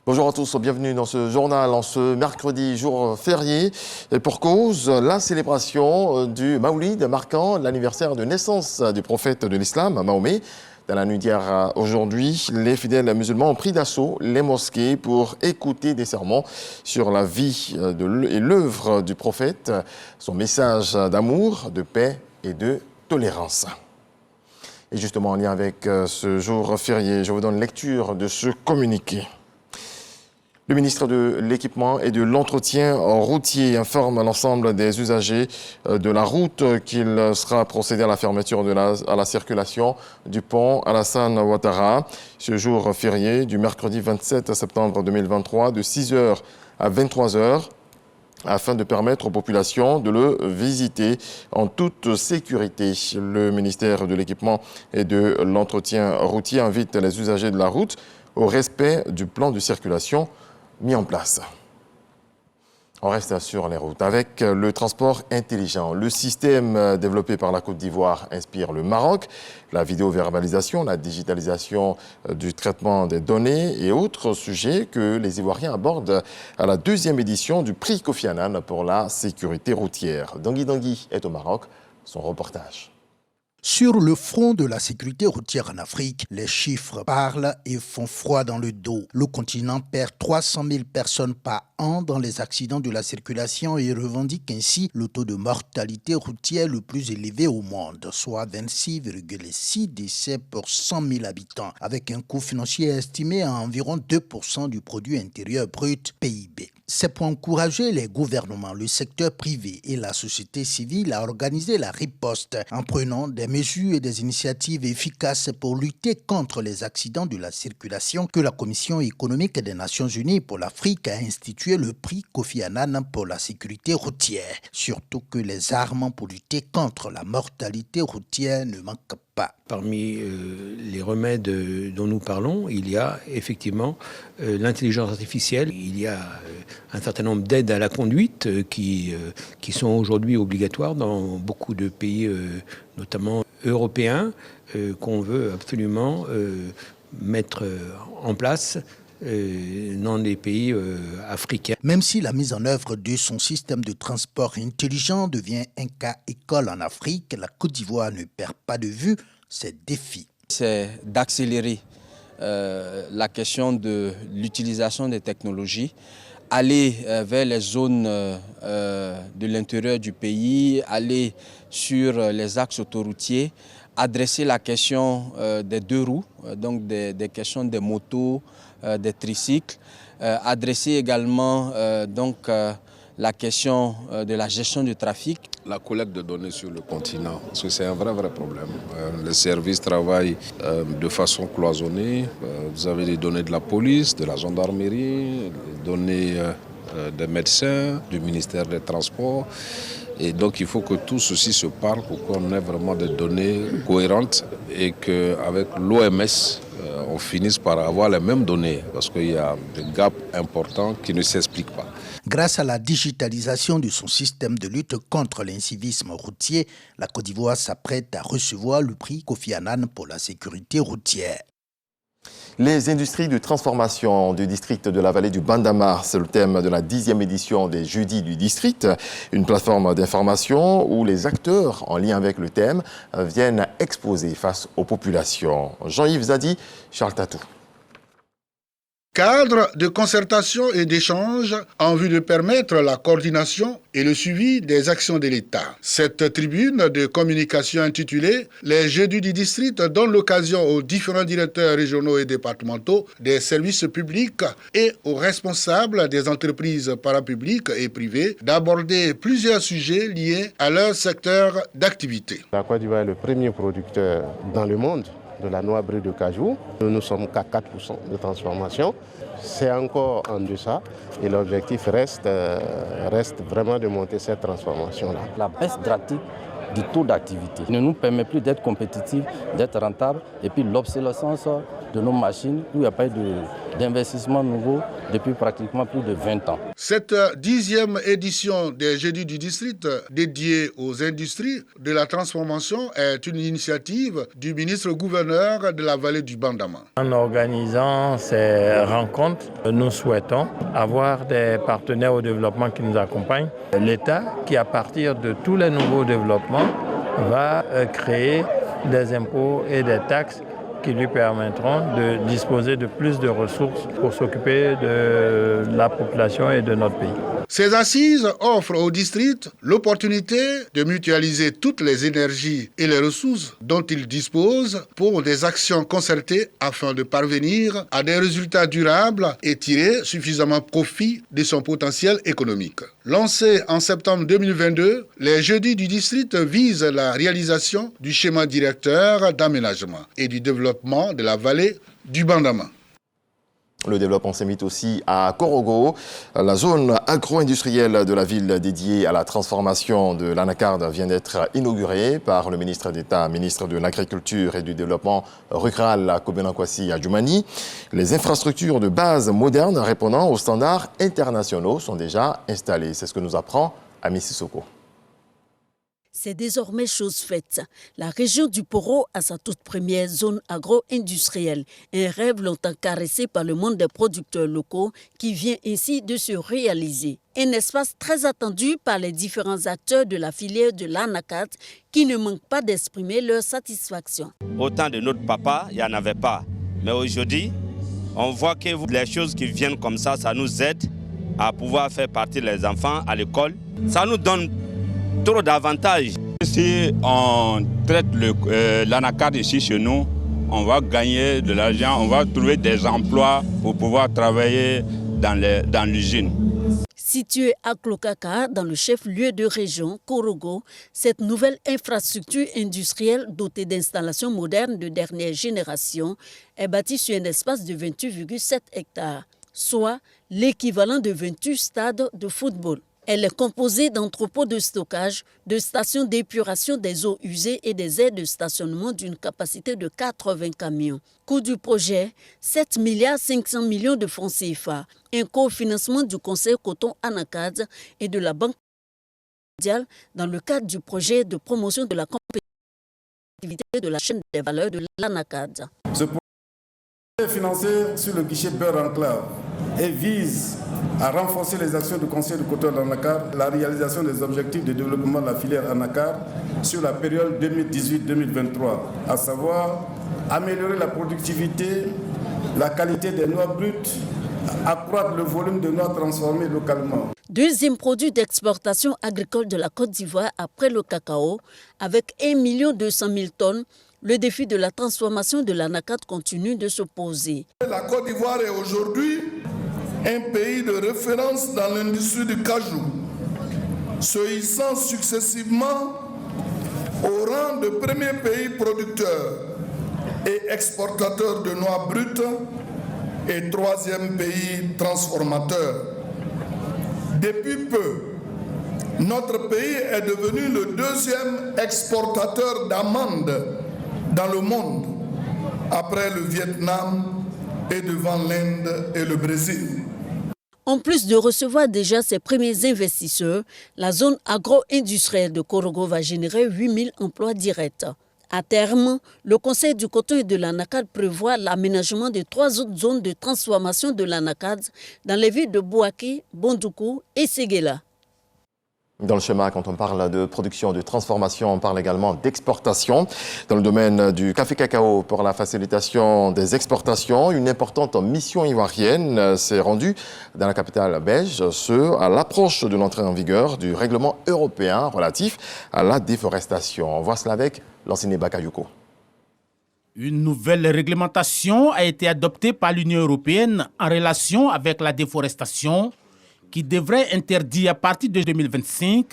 Bonjour à tous, bienvenue dans ce journal en ce mercredi, jour férié. Et pour cause, la célébration du Maoulid marquant l'anniversaire de naissance du prophète de l'islam, Mahomet. Dans la nuit d'hier aujourd'hui, les fidèles musulmans ont pris d'assaut les mosquées pour écouter des sermons sur la vie et l'œuvre du prophète, son message d'amour, de paix et de tolérance. Et justement, en lien avec ce jour férié, je vous donne lecture de ce communiqué. Le ministre de l'Équipement et de l'Entretien routier informe l'ensemble des usagers de la route qu'il sera procédé à la fermeture à la circulation du pont Alassane Ouattara. Ce jour férié du mercredi 27 septembre 2023 de 6h à 23h afin de permettre aux populations de le visiter en toute sécurité. Le ministère de l'Équipement et de l'Entretien routier invite les usagers de la route au respect du plan de circulation mis en place. On reste sur les routes avec le transport intelligent. Le système développé par la Côte d'Ivoire inspire le Maroc. La vidéo-verbalisation, la digitalisation du traitement des données et autres sujets que les Ivoiriens abordent à la 2e édition du prix Kofi Annan pour la sécurité routière. Dangui est au Maroc. Son reportage. Sur le front de la sécurité routière en Afrique, les chiffres parlent et font froid dans le dos. Le continent perd 300 000 personnes par an dans les accidents de la circulation et revendique ainsi le taux de mortalité routière le plus élevé au monde, soit 26,6 décès pour 100 000 habitants, avec un coût financier estimé à environ 2% du produit intérieur brut PIB. C'est pour encourager les gouvernements, le secteur privé et la société civile à organiser la riposte en prenant des mesures et des initiatives efficaces pour lutter contre les accidents de la circulation que la Commission économique des Nations Unies pour l'Afrique a institué le prix Kofi Annan pour la sécurité routière. Surtout que les armes pour lutter contre la mortalité routière ne manquent pas. Parmi les remèdes dont nous parlons, il y a effectivement l'intelligence artificielle. Il y a un certain nombre d'aides à la conduite qui sont aujourd'hui obligatoires dans beaucoup de pays, notamment européens, qu'on veut absolument mettre en place dans les pays africains. Même si la mise en œuvre de son système de transport intelligent devient un cas école en Afrique, la Côte d'Ivoire ne perd pas de vue ses défis. C'est d'accélérer la question de l'utilisation des technologies, aller vers les zones de l'intérieur du pays, aller sur les axes autoroutiers, adresser la question des deux roues, donc des questions des motos, des tricycles, adresser également la question de la gestion du trafic. La collecte de données sur le continent, parce que c'est un vrai problème. Les services travaillent de façon cloisonnée. Vous avez les données de la police, de la gendarmerie, les données des médecins, du ministère des Transports. Et donc il faut que tout ceci se parle pour qu'on ait vraiment des données cohérentes et qu'avec l'OMS, on finisse par avoir les mêmes données parce qu'il y a des gaps importants qui ne s'expliquent pas. Grâce à la digitalisation de son système de lutte contre l'incivisme routier, la Côte d'Ivoire s'apprête à recevoir le prix Kofi Annan pour la sécurité routière. Les industries de transformation du district de la vallée du Bandama, c'est le thème de la 10e édition des Jeudis du district, une plateforme d'information où les acteurs en lien avec le thème viennent exposer face aux populations. Jean-Yves Zadi, Charles Tatou. Cadre de concertation et d'échange en vue de permettre la coordination et le suivi des actions de l'État. Cette tribune de communication intitulée « Les Jeudis du district » donne l'occasion aux différents directeurs régionaux et départementaux des services publics et aux responsables des entreprises parapubliques et privées d'aborder plusieurs sujets liés à leur secteur d'activité. La Côte d'Ivoire est le premier producteur dans le monde de la noix brune de cajou. Nous ne sommes qu'à 4% de transformation. C'est encore en deçà et l'objectif reste vraiment de monter cette transformation-là. La baisse drastique du taux d'activité. Il ne nous permet plus d'être compétitifs, d'être rentables. Et puis l'obsolescence de nos machines, où il n'y a pas eu d'investissement nouveau depuis pratiquement plus de 20 ans. Cette 10e édition des Jeudis du District dédiée aux industries de la transformation est une initiative du ministre-gouverneur de la vallée du Bandama. En organisant ces rencontres, nous souhaitons avoir des partenaires au développement qui nous accompagnent. L'État, qui à partir de tous les nouveaux développements, va créer des impôts et des taxes qui lui permettront de disposer de plus de ressources pour s'occuper de la population et de notre pays. Ces assises offrent au district l'opportunité de mutualiser toutes les énergies et les ressources dont il dispose pour des actions concertées afin de parvenir à des résultats durables et tirer suffisamment profit de son potentiel économique. Lancés en septembre 2022, les Jeudis du district visent la réalisation du schéma directeur d'aménagement et du développement de la vallée du Bandama. Le développement s'invite aussi à Korogo, la zone agro-industrielle de la ville dédiée à la transformation de l'anacarde vient d'être inaugurée par le ministre d'État, ministre de l'Agriculture et du Développement rural, Kobena Kwasi Adjoumani. Les infrastructures de base modernes répondant aux standards internationaux sont déjà installées. C'est ce que nous apprend Ami Sissoko. C'est désormais chose faite. La région du Poro a sa toute première zone agro-industrielle. Un rêve longtemps caressé par le monde des producteurs locaux qui vient ainsi de se réaliser. Un espace très attendu par les différents acteurs de la filière de l'anacarde qui ne manquent pas d'exprimer leur satisfaction. Au temps de notre papa, il n'y en avait pas. Mais aujourd'hui, on voit que les choses qui viennent comme ça nous aide à pouvoir faire partir les enfants à l'école. Ça nous donne trop d'avantages. Si on traite l'anacarde ici chez nous, on va gagner de l'argent, on va trouver des emplois pour pouvoir travailler dans l'usine. Située à Klokaka, dans le chef-lieu de région, Korogo, cette nouvelle infrastructure industrielle dotée d'installations modernes de dernière génération est bâtie sur un espace de 28,7 hectares, soit l'équivalent de 28 stades de football. Elle est composée d'entrepôts de stockage, de stations d'épuration des eaux usées et des aires de stationnement d'une capacité de 80 camions. Coût du projet, 7 500 millions de francs CFA. Un cofinancement du Conseil Coton Anacarde et de la Banque mondiale dans le cadre du projet de promotion de la compétitivité de la chaîne des valeurs de l'anacarde. Ce projet est financé sur le guichet Beurre Enclave et vise à renforcer les actions du Conseil de coton d'anacarde, la réalisation des objectifs de développement de la filière anacarde sur la période 2018-2023, à savoir améliorer la productivité, la qualité des noix brutes, accroître le volume de noix transformées localement. Deuxième produit d'exportation agricole de la Côte d'Ivoire après le cacao, avec 1 200 000 tonnes, le défi de la transformation de l'anacarde continue de se poser. La Côte d'Ivoire est aujourd'hui un pays de référence dans l'industrie du cajou, se hissant successivement au rang de premier pays producteur et exportateur de noix brutes et troisième pays transformateur. Depuis peu, notre pays est devenu le deuxième exportateur d'amandes dans le monde, après le Vietnam et devant l'Inde et le Brésil. En plus de recevoir déjà ses premiers investisseurs, la zone agro-industrielle de Korogo va générer 8 000 emplois directs. À terme, le Conseil du coton et de l'anacarde prévoit l'aménagement de 3 autres zones de transformation de l'anacarde dans les villes de Bouaké, Bondoukou et Séguéla. Dans le schéma, quand on parle de production, de transformation, on parle également d'exportation. Dans le domaine du café-cacao, pour la facilitation des exportations, une importante mission ivoirienne s'est rendue dans la capitale belge, à l'approche de l'entrée en vigueur du règlement européen relatif à la déforestation. On voit cela avec l'enseignant Bakayuko. Une nouvelle réglementation a été adoptée par l'Union européenne en relation avec la déforestation, qui devrait interdire à partir de 2025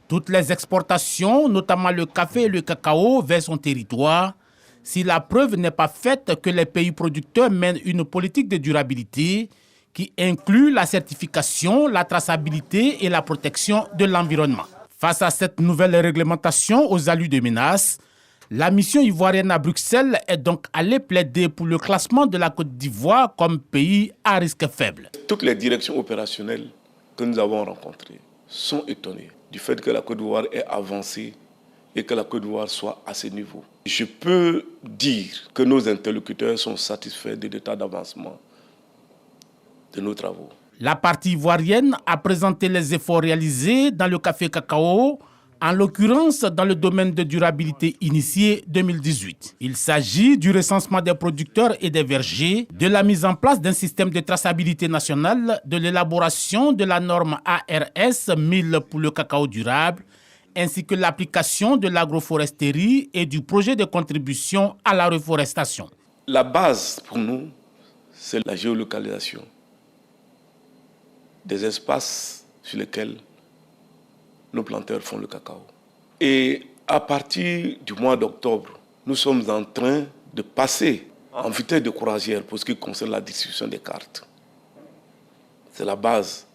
toutes les exportations, notamment le café et le cacao, vers son territoire, si la preuve n'est pas faite que les pays producteurs mènent une politique de durabilité qui inclut la certification, la traçabilité et la protection de l'environnement. Face à cette nouvelle réglementation aux allures de menaces, la mission ivoirienne à Bruxelles est donc allée plaider pour le classement de la Côte d'Ivoire comme pays à risque faible. Toutes les directions opérationnelles que nous avons rencontrées sont étonnées du fait que la Côte d'Ivoire ait avancé et que la Côte d'Ivoire soit à ce niveau. Je peux dire que nos interlocuteurs sont satisfaits de l'état d'avancement de nos travaux. La partie ivoirienne a présenté les efforts réalisés dans le café cacao, en l'occurrence dans le domaine de durabilité initié 2018. Il s'agit du recensement des producteurs et des vergers, de la mise en place d'un système de traçabilité nationale, de l'élaboration de la norme ARS 1000 pour le cacao durable, ainsi que l'application de l'agroforesterie et du projet de contribution à la reforestation. La base pour nous, c'est la géolocalisation des espaces sur lesquels nos planteurs font le cacao. Et à partir du mois d'octobre, nous sommes en train de passer en vitesse de croisière pour ce qui concerne la distribution des cartes. C'est la base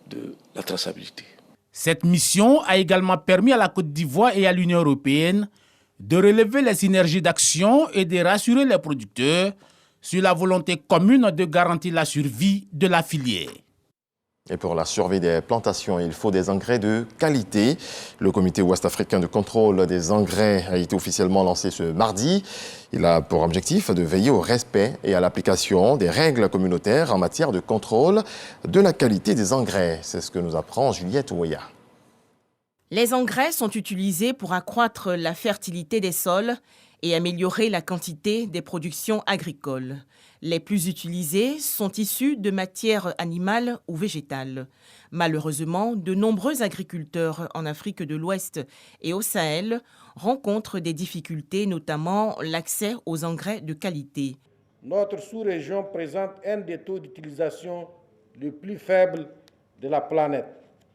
de la traçabilité. Cette mission a également permis à la Côte d'Ivoire et à l'Union européenne de relever les synergies d'action et de rassurer les producteurs sur la volonté commune de garantir la survie de la filière. Et pour la survie des plantations, il faut des engrais de qualité. Le comité ouest-africain de contrôle des engrais a été officiellement lancé ce mardi. Il a pour objectif de veiller au respect et à l'application des règles communautaires en matière de contrôle de la qualité des engrais. C'est ce que nous apprend Juliette Ouya. Les engrais sont utilisés pour accroître la fertilité des sols et améliorer la quantité des productions agricoles. Les plus utilisés sont issus de matières animales ou végétales. Malheureusement, de nombreux agriculteurs en Afrique de l'Ouest et au Sahel rencontrent des difficultés, notamment l'accès aux engrais de qualité. Notre sous-région présente un des taux d'utilisation le plus faible de la planète,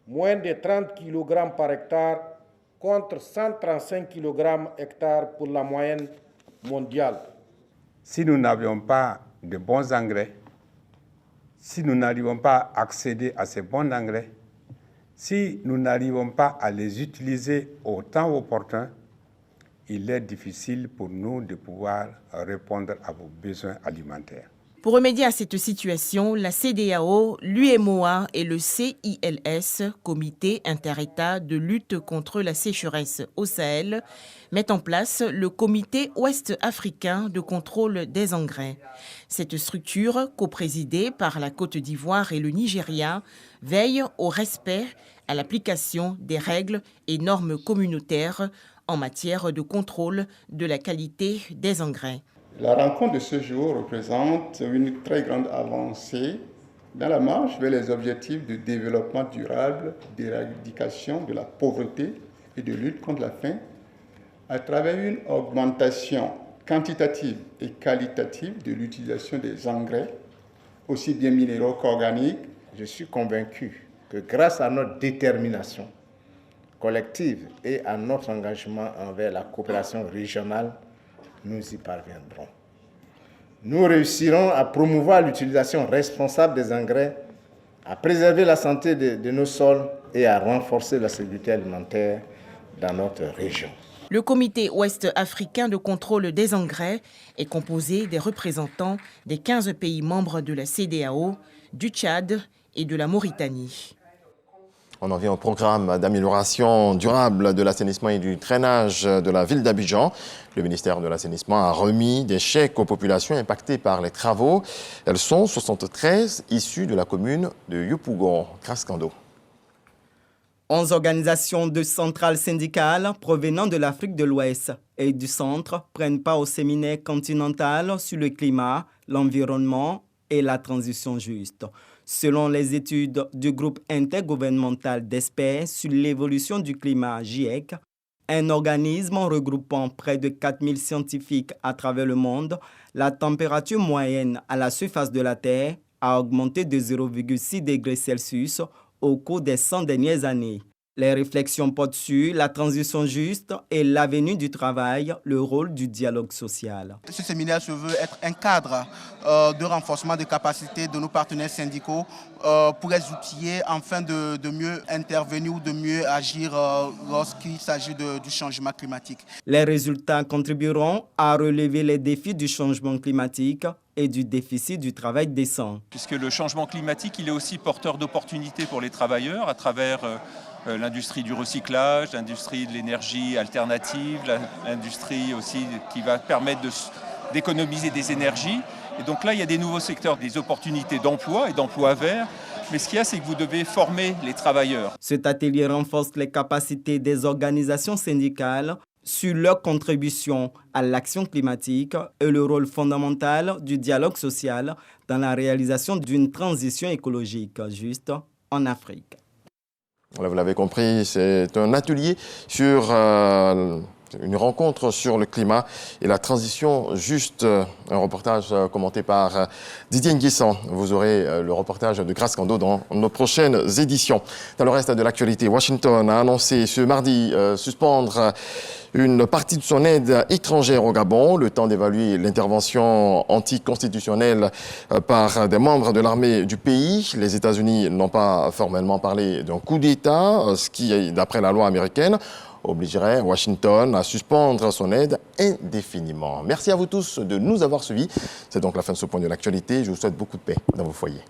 moins de 30 kg par hectare contre 135 kg hectare pour la moyenne mondiale. Si nous n'avions pas de bons engrais, si nous n'arrivons pas à accéder à ces bons engrais, si nous n'arrivons pas à les utiliser au temps opportun, il est difficile pour nous de pouvoir répondre à vos besoins alimentaires. Pour remédier à cette situation, la CEDEAO, l'UEMOA et le CILS, Comité inter-État de lutte contre la sécheresse au Sahel, mettent en place le Comité ouest-africain de contrôle des engrais. Cette structure, coprésidée par la Côte d'Ivoire et le Nigeria, veille au respect, à l'application des règles et normes communautaires en matière de contrôle de la qualité des engrais. La rencontre de ce jour représente une très grande avancée dans la marche vers les objectifs de développement durable, d'éradication de la pauvreté et de lutte contre la faim à travers une augmentation quantitative et qualitative de l'utilisation des engrais, aussi bien minéraux qu'organiques. Je suis convaincu que grâce à notre détermination collective et à notre engagement envers la coopération régionale, nous y parviendrons. Nous réussirons à promouvoir l'utilisation responsable des engrais, à préserver la santé de nos sols et à renforcer la sécurité alimentaire dans notre région. Le Comité ouest-africain de contrôle des engrais est composé des représentants des 15 pays membres de la CEDEAO, du Tchad et de la Mauritanie. On en vient au programme d'amélioration durable de l'assainissement et du drainage de la ville d'Abidjan. Le ministère de l'Assainissement a remis des chèques aux populations impactées par les travaux. Elles sont 73 issues de la commune de Yopougon. Kraskando. 11 organisations de centrales syndicales provenant de l'Afrique de l'Ouest et du centre prennent part au séminaire continental sur le climat, l'environnement et la transition juste. Selon les études du groupe intergouvernemental d'experts sur l'évolution du climat GIEC, un organisme regroupant près de 4000 scientifiques à travers le monde, la température moyenne à la surface de la Terre a augmenté de 0,6 degrés Celsius au cours des 100 dernières années. Les réflexions portent sur la transition juste et l'avenir du travail, le rôle du dialogue social. Ce séminaire se veut être un cadre de renforcement des capacités de nos partenaires syndicaux pour les outiller afin de mieux intervenir ou de mieux agir lorsqu'il s'agit du changement climatique. Les résultats contribueront à relever les défis du changement climatique et du déficit du travail décent. Puisque le changement climatique, il est aussi porteur d'opportunités pour les travailleurs à travers l'industrie du recyclage, l'industrie de l'énergie alternative, l'industrie aussi qui va permettre d'économiser des énergies. Et donc là, il y a des nouveaux secteurs, des opportunités d'emploi et d'emploi vert. Mais ce qu'il y a, c'est que vous devez former les travailleurs. Cet atelier renforce les capacités des organisations syndicales sur leur contribution à l'action climatique et le rôle fondamental du dialogue social dans la réalisation d'une transition écologique juste en Afrique. Vous l'avez compris, c'est un atelier sur une rencontre sur le climat et la transition juste. Un reportage commenté par Didier Nguessan. Vous aurez le reportage de Grace Kando dans nos prochaines éditions. Dans le reste de l'actualité, Washington a annoncé ce mardi suspendre une partie de son aide étrangère au Gabon, le temps d'évaluer l'intervention anticonstitutionnelle par des membres de l'armée du pays. Les États-Unis n'ont pas formellement parlé d'un coup d'État, ce qui, d'après la loi américaine, obligerait Washington à suspendre son aide indéfiniment. Merci à vous tous de nous avoir suivis. C'est donc la fin de ce point de l'actualité. Je vous souhaite beaucoup de paix dans vos foyers.